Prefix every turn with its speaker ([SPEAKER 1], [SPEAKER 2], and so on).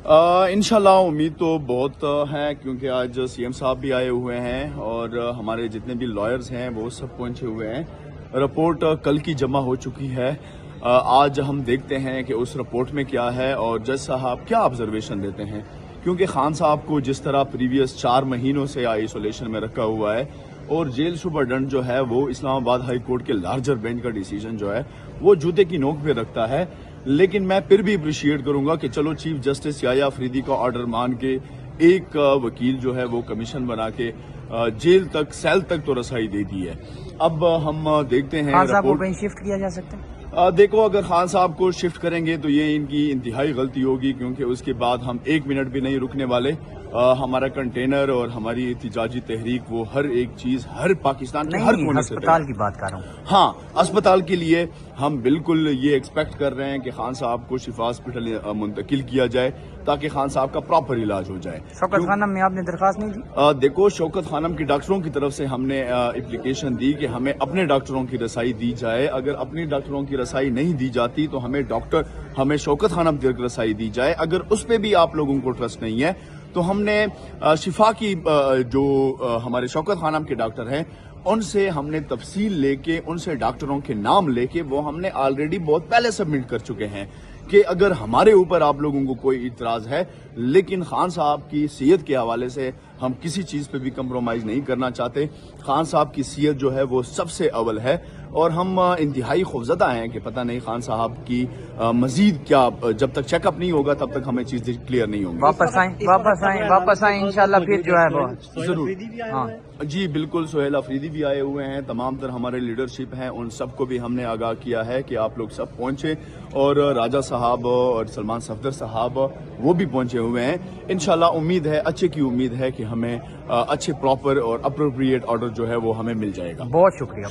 [SPEAKER 1] इंशाल्लाह उम्मीद तो बहुत है, क्योंकि आज सीएम साहब भी आए हुए हैं और हमारे जितने भी लॉयर्स हैं वो सब पहुंचे हुए हैं। रिपोर्ट कल की जमा हो चुकी है। आज हम देखते हैं कि उस रिपोर्ट में क्या है और जज साहब क्या ऑब्जर्वेशन देते हैं, क्योंकि खान साहब को जिस तरह प्रीवियस 4 महीनों से आइसोलेशन में रखा हुआ है और जेल सुपरडेंट जो है वो इस्लामाबाद हाई कोर्ट के लार्जर बेंच का डिसीजन जो है वो जूते की नोक पे रखता है। लेकिन मैं फिर भी अप्रिशिएट करूंगा कि चलो चीफ जस्टिस याया अफरीदी का ऑर्डर मान के एक वकील जो है वो कमीशन बना के जेल तक, सेल तक तो रसाई दे दी है। अब हम देखते हैं
[SPEAKER 2] खान साहब को कहीं शिफ्ट किया जा सकता है।
[SPEAKER 1] देखो, अगर खान साहब को शिफ्ट करेंगे तो ये इनकी इंतहाई गलती होगी, क्योंकि उसके बाद हम 1 मिनट भी नहीं रुकने वाले। हमारा कंटेनर और हमारी एहतिजाजी तहरीक वो हर एक चीज हर पाकिस्तान के हर कोने से
[SPEAKER 2] अस्पताल की बात कर रहा हूँ।
[SPEAKER 1] हाँ, अस्पताल के लिए हम बिल्कुल ये एक्सपेक्ट कर रहे हैं कि खान साहब को शिफा हॉस्पिटल मुंतकिल किया जाए ताकि खान साहब का प्रॉपर इलाज हो जाए।
[SPEAKER 2] शौकत खानम में आपने दरखास्त नहीं दी?
[SPEAKER 1] देखो, शौकत खानम की डॉक्टरों की तरफ से हमने एप्लीकेशन दी कि हमें अपने डॉक्टरों की रसाई दी जाए। अगर अपनी डॉक्टरों की रसाई नहीं दी जाती तो हमें शौकत खानम तक रसाई दी जाए। अगर उस पर भी आप लोगों को ट्रस्ट नहीं है तो हमने शिफा की जो हमारे शौकत खानम के डॉक्टर हैं उनसे हमने तफसील लेके, उनसे डॉक्टरों के नाम लेके वो हमने ऑलरेडी बहुत पहले सबमिट कर चुके हैं कि अगर हमारे ऊपर आप लोगों को कोई इतराज है, लेकिन खान साहब की सेहत के हवाले से हम किसी चीज पे भी कंप्रोमाइज नहीं करना चाहते। खान साहब की सेहत जो है वो सबसे अव्वल है और हम इंतहाई खौफजदा हैं कि पता नहीं खान साहब की मजीद क्या, जब तक चेकअप नहीं होगा तब तक हमें चीजें क्लियर नहीं होंगी।
[SPEAKER 2] वापस आए इंशाल्लाह फिर जो है वो
[SPEAKER 1] जरूर। हाँ जी, बिल्कुल। सोहेल अफरीदी भी आए हुए हैं, तमाम तर हमारे लीडरशिप हैं, उन सबको भी हमने आगाह किया है कि आप लोग सब पहुंचे और राजा साहब और सलमान सफदर साहब वो भी पहुंचे हुए हैं। इंशाल्लाह उम्मीद है, अच्छे की उम्मीद है कि हमें अच्छे प्रॉपर और अप्रोप्रिएट ऑर्डर जो है वो हमें मिल जाएगा।
[SPEAKER 2] बहुत शुक्रिया।